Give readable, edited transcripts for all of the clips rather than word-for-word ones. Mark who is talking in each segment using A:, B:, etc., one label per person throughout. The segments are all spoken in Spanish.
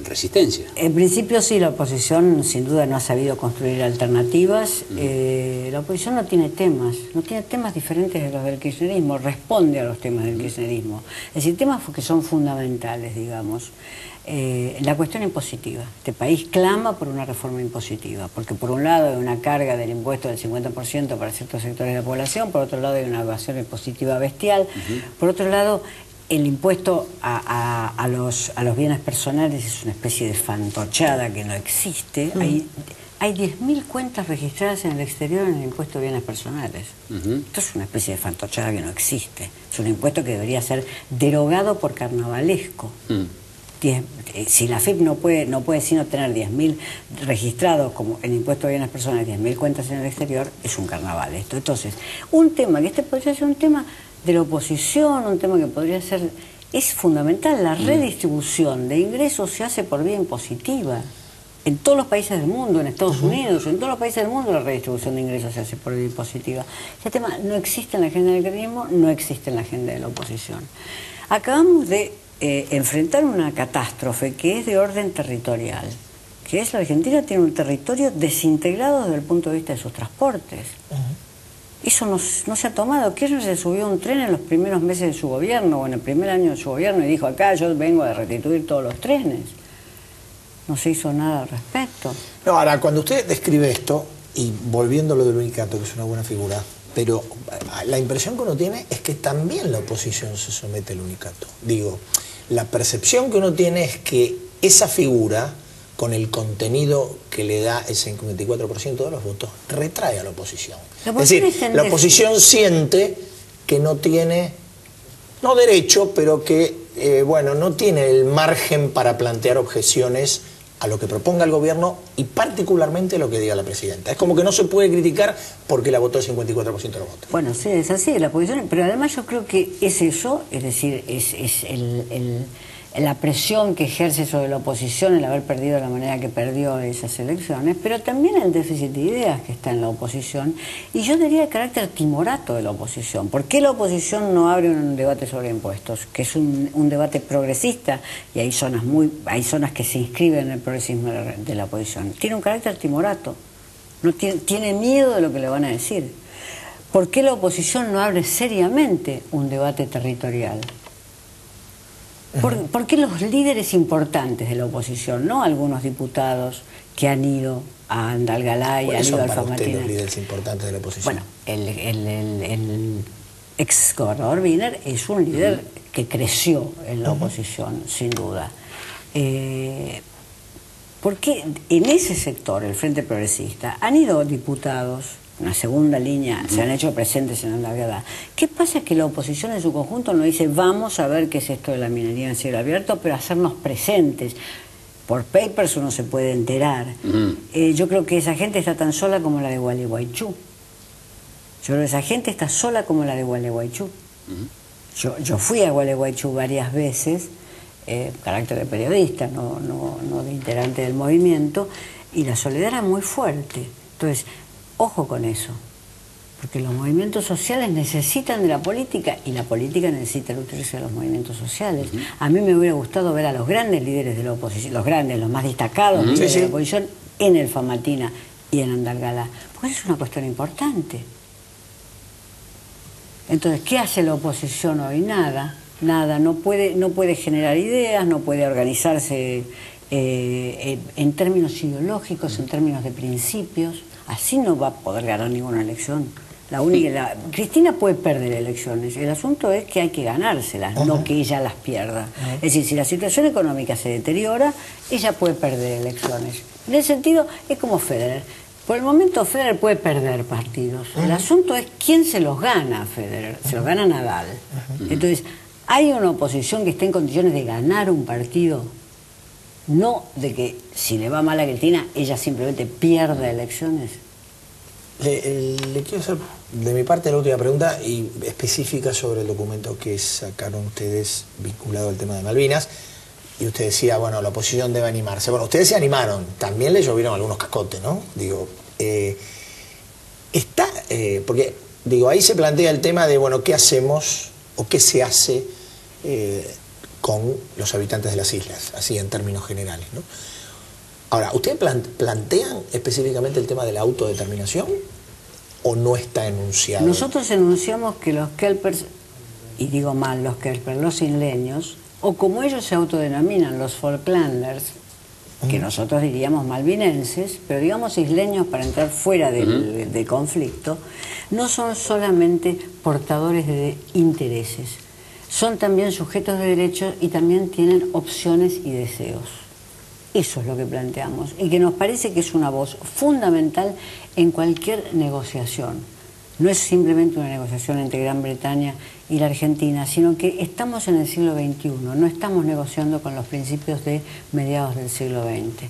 A: resistencia.
B: En principio sí, la oposición sin duda no ha sabido construir alternativas. La oposición no tiene temas diferentes de los del kirchnerismo, responde a los temas del kirchnerismo. Es decir, temas que son fundamentales, digamos. La cuestión impositiva. Este país clama por una reforma impositiva, porque por un lado hay una carga del impuesto del 50% para ciertos sectores de la población, por otro lado hay una evasión impositiva bestial, por otro lado el impuesto a los bienes personales es una especie de fantochada que no existe. Hay 10.000 cuentas registradas en el exterior en el impuesto de bienes personales. Esto es una especie de fantochada que no existe. Es un impuesto que debería ser derogado por carnavalesco. Si la AFIP no puede sino tener 10.000 registrados como en impuesto de bienes personales, 10.000 cuentas en el exterior, es un carnaval esto. Entonces, un tema que podría ser un tema de la oposición, un tema que podría ser, es fundamental. La redistribución de ingresos se hace por vía impositiva. En todos los países del mundo, en Estados Unidos, en todos los países del mundo la redistribución de ingresos se hace por vía impositiva. Ese tema no existe en la agenda del kirchnerismo, no existe en la agenda de la oposición. Acabamos de enfrentar una catástrofe que es de orden territorial, que es la Argentina tiene un territorio desintegrado desde el punto de vista de sus transportes. Eso no se ha tomado. Kirchner se subió a un tren en los primeros meses de su gobierno, o en el primer año de su gobierno, y dijo: acá yo vengo a restituir todos los trenes. No se hizo nada al respecto.
C: No, ahora, cuando usted describe esto, y volviendo a lo del Unicato, que es una buena figura, pero la impresión que uno tiene es que también la oposición se somete al Unicato. Digo, la percepción que uno tiene es que esa figura, con el contenido que le da el 54% de los votos, retrae a la oposición. Es decir, la oposición siente que no tiene, no derecho, pero que, bueno, no tiene el margen para plantear objeciones a lo que proponga el gobierno y particularmente a lo que diga la presidenta. Es como que no se puede criticar porque la votó el 54% de los votos.
B: Bueno, sí, es así, la oposición, pero además yo creo que es eso, es decir, es la presión que ejerce sobre la oposición el haber perdido de la manera que perdió esas elecciones, pero también el déficit de ideas que está en la oposición, y yo diría el carácter timorato de la oposición. ¿Por qué la oposición no abre un debate sobre impuestos? Que es un debate progresista, y hay zonas que se inscriben en el progresismo de la oposición. Tiene un carácter timorato, no tiene miedo de lo que le van a decir. ¿Por qué la oposición no abre seriamente un debate territorial? ¿Por qué los líderes importantes de la oposición, no algunos diputados que han ido a Andalgalá y han ido al Famatina?
C: Los líderes importantes de la oposición?
B: Bueno, el ex gobernador Wiener es un líder que creció en la oposición, sin duda. Porque en ese sector, el Frente Progresista, han ido diputados, una segunda línea, se han hecho presentes en Andalgalá. ¿Qué pasa? Es que la oposición en su conjunto no dice: vamos a ver qué es esto de la minería en cielo abierto, pero hacernos presentes. Por papers uno se puede enterar. Yo creo que esa gente está tan sola como la de Gualeguaychú. Yo creo que esa gente está sola como la de Gualeguaychú. Yo fui a Gualeguaychú varias veces, carácter de periodista, no de integrante del movimiento, y la soledad era muy fuerte. Entonces, ojo con eso, porque los movimientos sociales necesitan de la política y la política necesita nutrirse de los movimientos sociales. A mí me hubiera gustado ver a los grandes líderes de la oposición, los más destacados líderes de la oposición en el Famatina y en Andalgalá, porque eso es una cuestión importante. Entonces, ¿qué hace la oposición hoy? Nada, no puede generar ideas, no puede organizarse en términos ideológicos, en términos de principios. Así no va a poder ganar ninguna elección. Cristina puede perder elecciones. El asunto es que hay que ganárselas, no que ella las pierda. Es decir, si la situación económica se deteriora, ella puede perder elecciones. En ese sentido, es como Federer. Por el momento Federer puede perder partidos. El asunto es quién se los gana a Federer. Se los gana Nadal. Entonces, ¿hay una oposición que esté en condiciones de ganar un partido? No de que si le va mal a Cristina, ella simplemente pierda elecciones.
C: Le quiero hacer de mi parte la última pregunta y específica sobre el documento que sacaron ustedes vinculado al tema de Malvinas. Y usted decía, bueno, la oposición debe animarse. Bueno, ustedes se animaron, también le llovieron algunos cascotes, ¿no? Digo, porque, digo, ahí se plantea el tema de, bueno, ¿qué hacemos o qué se hace con los habitantes de las islas, así en términos generales, ¿no? Ahora, ¿ustedes plantean específicamente el tema de la autodeterminación o no está enunciado?
B: Nosotros enunciamos que los kelpers, y digo mal los kelpers, los isleños, o como ellos se autodenominan, los Falklanders, que nosotros diríamos malvinenses, pero digamos isleños para entrar fuera del conflicto, no son solamente portadores de intereses, son también sujetos de derechos y también tienen opciones y deseos. Eso es lo que planteamos y que nos parece que es una voz fundamental en cualquier negociación. No es simplemente una negociación entre Gran Bretaña y la Argentina, sino que estamos en el siglo XXI, no estamos negociando con los principios de mediados del siglo XX.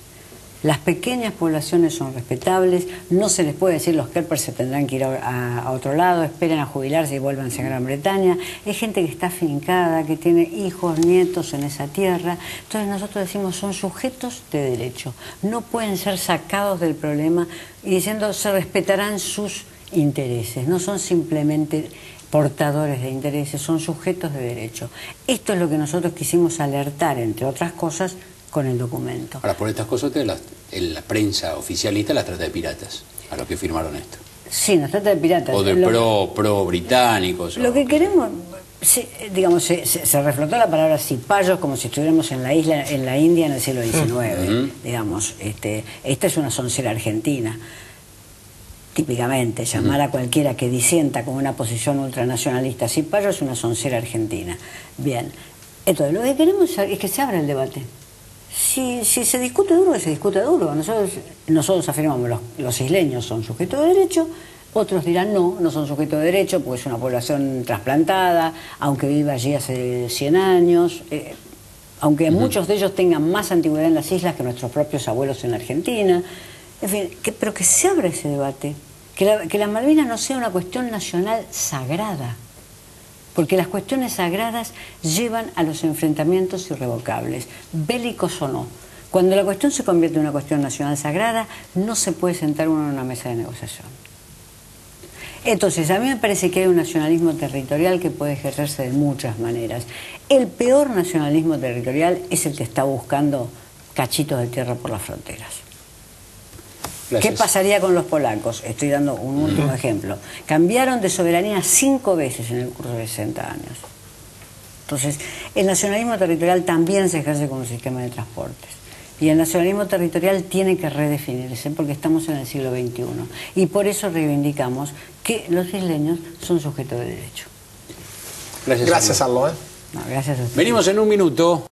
B: Las pequeñas poblaciones son respetables, no se les puede decir los kelpers se tendrán que ir a otro lado, esperen a jubilarse y vuélvanse a Gran Bretaña. Es gente que está afincada, que tiene hijos, nietos en esa tierra. Entonces nosotros decimos son sujetos de derecho, no pueden ser sacados del problema y diciendo se respetarán sus intereses, no son simplemente portadores de intereses, son sujetos de derecho. Esto es lo que nosotros quisimos alertar, entre otras cosas, con el documento.
A: Ahora, por estas cosas la prensa oficialista las trata de piratas, a los que firmaron esto.
B: Sí, nos trata de piratas.
A: O de pro británicos.
B: Lo que queremos, digamos, se reflotó la palabra cipayos como si estuviéramos en la isla, en la India en el siglo XIX. Digamos, esta es una soncera argentina. Típicamente, llamar a cualquiera que disienta con una posición ultranacionalista cipayo es una soncera argentina. Bien, entonces lo que queremos es que se abra el debate. Si se discute duro, que se discute duro. Nosotros afirmamos los isleños son sujetos de derecho, otros dirán no son sujetos de derecho porque es una población trasplantada, aunque viva allí hace 100 años, aunque muchos de ellos tengan más antigüedad en las islas que nuestros propios abuelos en la Argentina. En fin, pero que se abra ese debate, que la Malvinas no sea una cuestión nacional sagrada, porque las cuestiones sagradas llevan a los enfrentamientos irrevocables, bélicos o no. Cuando la cuestión se convierte en una cuestión nacional sagrada, no se puede sentar uno en una mesa de negociación. Entonces, a mí me parece que hay un nacionalismo territorial que puede ejercerse de muchas maneras. El peor nacionalismo territorial es el que está buscando cachitos de tierra por las fronteras.
A: Gracias.
B: ¿Qué pasaría con los polacos? Estoy dando un último ejemplo. Cambiaron de soberanía 5 veces en el curso de 60 años. Entonces, el nacionalismo territorial también se ejerce con un sistema de transportes. Y el nacionalismo territorial tiene que redefinirse porque estamos en el siglo XXI. Y por eso reivindicamos que los isleños son sujetos de derecho.
C: Gracias, Arlo.
B: No, gracias a usted.
A: Venimos en un minuto.